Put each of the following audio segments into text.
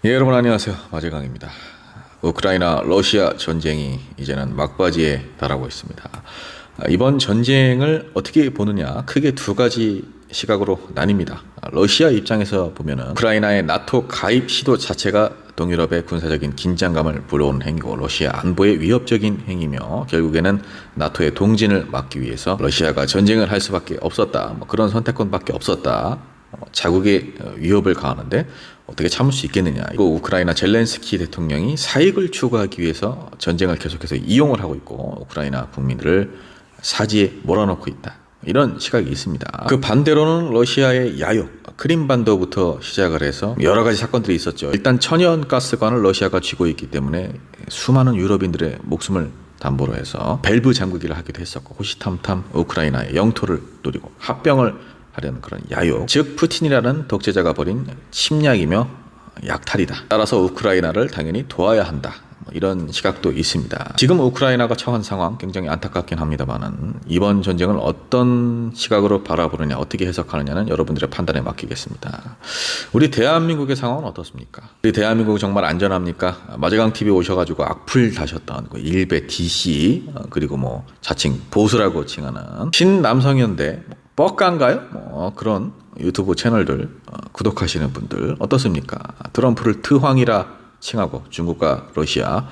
예, 여러분 안녕하세요. 마재강입니다. 우크라이나 러시아 전쟁이 이제는 막바지에 달하고 있습니다. 이번 전쟁을 어떻게 보느냐, 크게 두 가지 시각으로 나뉩니다. 러시아 입장에서 보면은 우크라이나의 나토 가입 시도 자체가 동유럽의 군사적인 긴장감을 불러오는 행위고 러시아 안보에 위협적인 행위며 결국에는 나토의 동진을 막기 위해서 러시아가 전쟁을 할 수밖에 없었다. 그런 선택권밖에 없었다. 자국의 위협을 가하는데 어떻게 참을 수 있겠느냐. 이거 우크라이나 젤렌스키 대통령이 사익을 추구하기 위해서 전쟁을 계속해서 이용을 하고 있고 우크라이나 국민들을 사지에 몰아넣고 있다. 이런 시각이 있습니다. 그 반대로는 러시아의 야욕, 크림반도부터 시작을 해서 여러 가지 사건들이 있었죠. 일단 천연가스관을 러시아가 쥐고 있기 때문에 수많은 유럽인들의 목숨을 담보로 해서 밸브 잠그기를 하기도 했었고 호시탐탐 우크라이나의 영토를 노리고 합병을 하려는 그런 야욕, 즉 푸틴이라는 독재자가 벌인 침략이며 약탈이다. 따라서 우크라이나를 당연히 도와야 한다. 이런 시각도 있습니다. 지금 우크라이나가 처한 상황 굉장히 안타깝긴 합니다만은 이번 전쟁을 어떤 시각으로 바라보느냐, 어떻게 해석하느냐는 여러분들의 판단에 맡기겠습니다. 우리 대한민국의 상황은 어떻습니까? 우리 대한민국 정말 안전합니까? 마재강 TV 오셔가지고 악플 다셨던 그 일베 DC 그리고 자칭 보수라고 칭하는 신남성현대 뻑간가요? 그런 유튜브 채널들 구독하시는 분들 어떻습니까? 트럼프를 트황이라 칭하고 중국과 러시아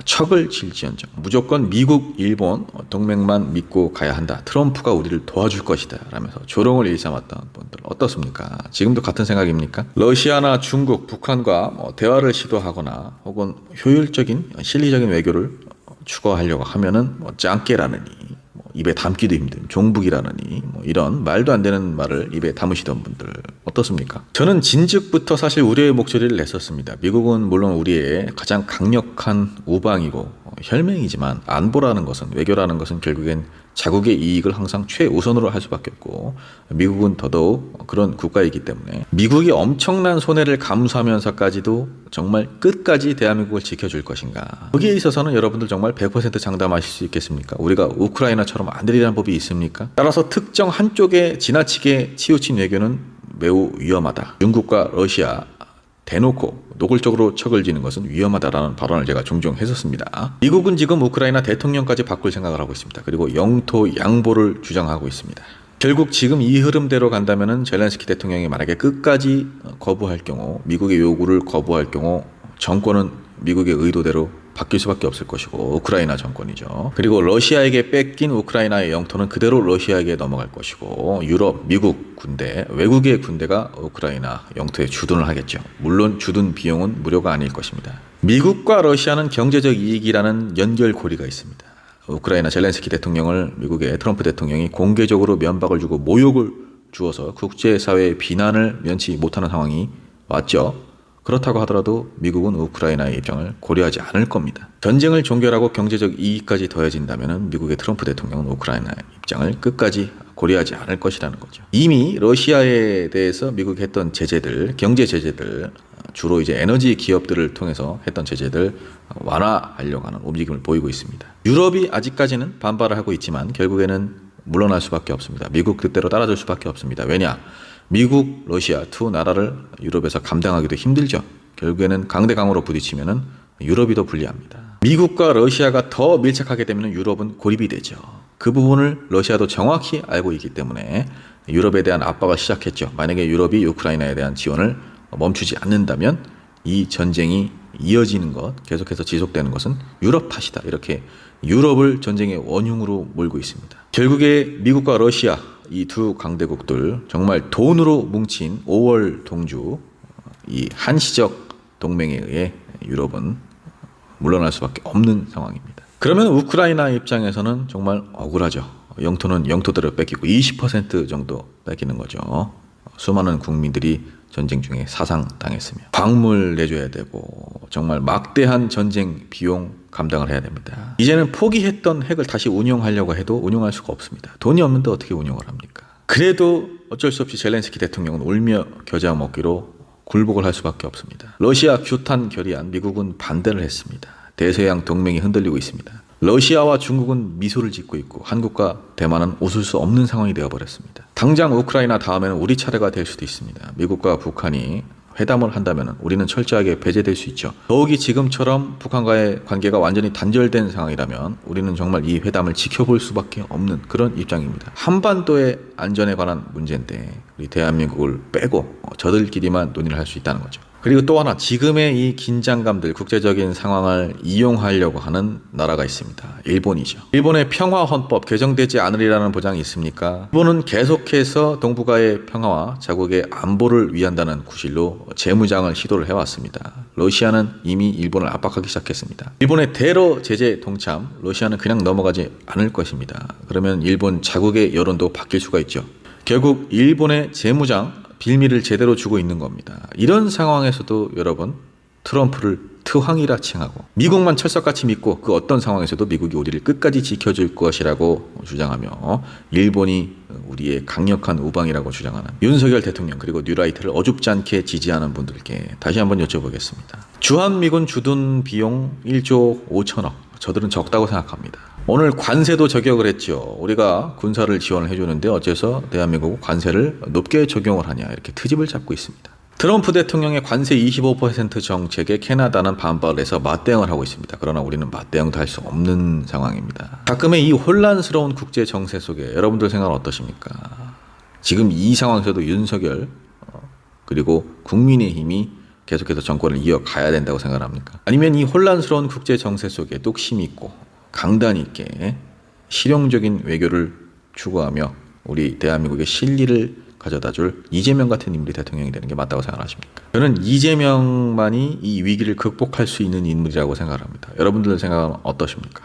척을 질지언정 무조건 미국, 일본 동맹만 믿고 가야 한다. 트럼프가 우리를 도와줄 것이다 라면서 조롱을 일삼았던 분들 어떻습니까? 지금도 같은 생각입니까? 러시아나 중국, 북한과 대화를 시도하거나 혹은 효율적인 실리적인 외교를 추구하려고 하면은 짱깨라느니 입에 담기도 힘든 종북이라느니 이런 말도 안 되는 말을 입에 담으시던 분들 어떻습니까? 저는 진즉부터 사실 우려의 목소리를 냈었습니다. 미국은 물론 우리의 가장 강력한 우방이고 혈맹이지만 안보라는 것은, 외교라는 것은 결국엔 자국의 이익을 항상 최우선으로 할 수밖에 없고 미국은 더더욱 그런 국가이기 때문에 미국이 엄청난 손해를 감수하면서까지도 정말 끝까지 대한민국을 지켜줄 것인가, 거기에 있어서는 여러분들 정말 100% 장담하실 수 있겠습니까? 우리가 우크라이나처럼 안 되리라는 법이 있습니까? 따라서 특정 한쪽에 지나치게 치우친 외교는 매우 위험하다. 중국과 러시아 대놓고 노골적으로 척을 지는 것은 위험하다라는 발언을 제가 종종 했었습니다. 미국은 지금 우크라이나 대통령까지 바꿀 생각을 하고 있습니다. 그리고 영토 양보를 주장하고 있습니다. 결국 지금 이 흐름대로 간다면은 젤렌스키 대통령이 만약에 끝까지 거부할 경우, 미국의 요구를 거부할 경우 정권은 미국의 의도대로 바뀔 수밖에 없을 것이고 우크라이나 정권이죠. 그리고 러시아에게 뺏긴 우크라이나의 영토는 그대로 러시아에게 넘어갈 것이고 유럽, 미국 군대, 외국의 군대가 우크라이나 영토에 주둔을 하겠죠. 물론 주둔 비용은 무료가 아닐 것입니다. 미국과 러시아는 경제적 이익이라는 연결고리가 있습니다. 우크라이나 젤렌스키 대통령을 미국의 트럼프 대통령이 공개적으로 면박을 주고 모욕을 주어서 국제사회의 비난을 면치 못하는 상황이 왔죠. 그렇다고 하더라도 미국은 우크라이나의 입장을 고려하지 않을 겁니다. 전쟁을 종결하고 경제적 이익까지 더해진다면 미국의 트럼프 대통령은 우크라이나의 입장을 끝까지 고려하지 않을 것이라는 거죠. 이미 러시아에 대해서 미국이 했던 제재들, 경제 제재들, 주로 이제 에너지 기업들을 통해서 했던 제재들 완화하려고 하는 움직임을 보이고 있습니다. 유럽이 아직까지는 반발을 하고 있지만 결국에는 물러날 수밖에 없습니다. 미국 뜻대로 따라줄 수밖에 없습니다. 왜냐? 미국, 러시아 두 나라를 유럽에서 감당하기도 힘들죠. 결국에는 강대강으로 부딪히면은 유럽이 더 불리합니다. 미국과 러시아가 더 밀착하게 되면 유럽은 고립이 되죠. 그 부분을 러시아도 정확히 알고 있기 때문에 유럽에 대한 압박을 시작했죠. 만약에 유럽이 우크라이나에 대한 지원을 멈추지 않는다면 이 전쟁이 이어지는 것, 계속해서 지속되는 것은 유럽 탓이다. 이렇게 유럽을 전쟁의 원흉으로 몰고 있습니다. 결국에 미국과 러시아 이 두 강대국들 정말 돈으로 뭉친 5월 동주, 이 한시적 동맹에 의해 유럽은 물러날 수밖에 없는 상황입니다. 그러면 우크라이나 입장에서는 정말 억울하죠. 영토는 영토대로 뺏기고 20% 정도 뺏기는 거죠. 수많은 국민들이 전쟁 중에 사상당했으며 광물 내줘야 되고 정말 막대한 전쟁 비용 감당을 해야 됩니다. 이제는 포기했던 핵을 다시 운용하려고 해도 운용할 수가 없습니다. 돈이 없는데 어떻게 운용을 합니까? 그래도 어쩔 수 없이 젤렌스키 대통령은 울며 겨자 먹기로 굴복을 할 수밖에 없습니다. 러시아 규탄 결의안 미국은 반대를 했습니다. 대서양 동맹이 흔들리고 있습니다. 러시아와 중국은 미소를 짓고 있고 한국과 대만은 웃을 수 없는 상황이 되어버렸습니다. 당장 우크라이나 다음에는 우리 차례가 될 수도 있습니다. 미국과 북한이 회담을 한다면 우리는 철저하게 배제될 수 있죠. 더욱이 지금처럼 북한과의 관계가 완전히 단절된 상황이라면 우리는 정말 이 회담을 지켜볼 수밖에 없는 그런 입장입니다. 한반도의 안전에 관한 문제인데 우리 대한민국을 빼고 저들끼리만 논의를 할 수 있다는 거죠. 그리고 또 하나, 지금의 이 긴장감들, 국제적인 상황을 이용하려고 하는 나라가 있습니다. 일본이죠. 일본의 평화헌법 개정되지 않으리라는 보장이 있습니까? 일본은 계속해서 동북아의 평화와 자국의 안보를 위한다는 구실로 재무장을 시도를 해왔습니다. 러시아는 이미 일본을 압박하기 시작했습니다. 일본의 대러 제재 동참, 러시아는 그냥 넘어가지 않을 것입니다. 그러면 일본 자국의 여론도 바뀔 수가 있죠. 결국 일본의 재무장, 빌미를 제대로 주고 있는 겁니다. 이런 상황에서도 여러분, 트럼프를 트황이라 칭하고 미국만 철석같이 믿고 그 어떤 상황에서도 미국이 우리를 끝까지 지켜줄 것이라고 주장하며 일본이 우리의 강력한 우방이라고 주장하는 윤석열 대통령, 그리고 뉴라이트를 어줍지 않게 지지하는 분들께 다시 한번 여쭤보겠습니다. 주한미군 주둔 비용 1조 5천억, 저들은 적다고 생각합니다. 오늘 관세도 저격을 했죠. 우리가 군사를 지원을 해주는데 어째서 대한민국은 관세를 높게 적용을 하냐, 이렇게 트집을 잡고 있습니다. 트럼프 대통령의 관세 25% 정책에 캐나다는 반발을 해서 맞대응을 하고 있습니다. 그러나 우리는 맞대응도 할 수 없는 상황입니다. 가끔의 이 혼란스러운 국제 정세 속에 여러분들 생각은 어떠십니까? 지금 이 상황에서도 윤석열 그리고 국민의힘이 계속해서 정권을 이어가야 된다고 생각합니까? 아니면 이 혼란스러운 국제 정세 속에 뚝심 있고 강단 있게 실용적인 외교를 추구하며 우리 대한민국의 실리를 가져다줄 이재명 같은 인물이 대통령이 되는 게 맞다고 생각하십니까? 저는 이재명만이 이 위기를 극복할 수 있는 인물이라고 생각합니다. 여러분들의 생각은 어떠십니까?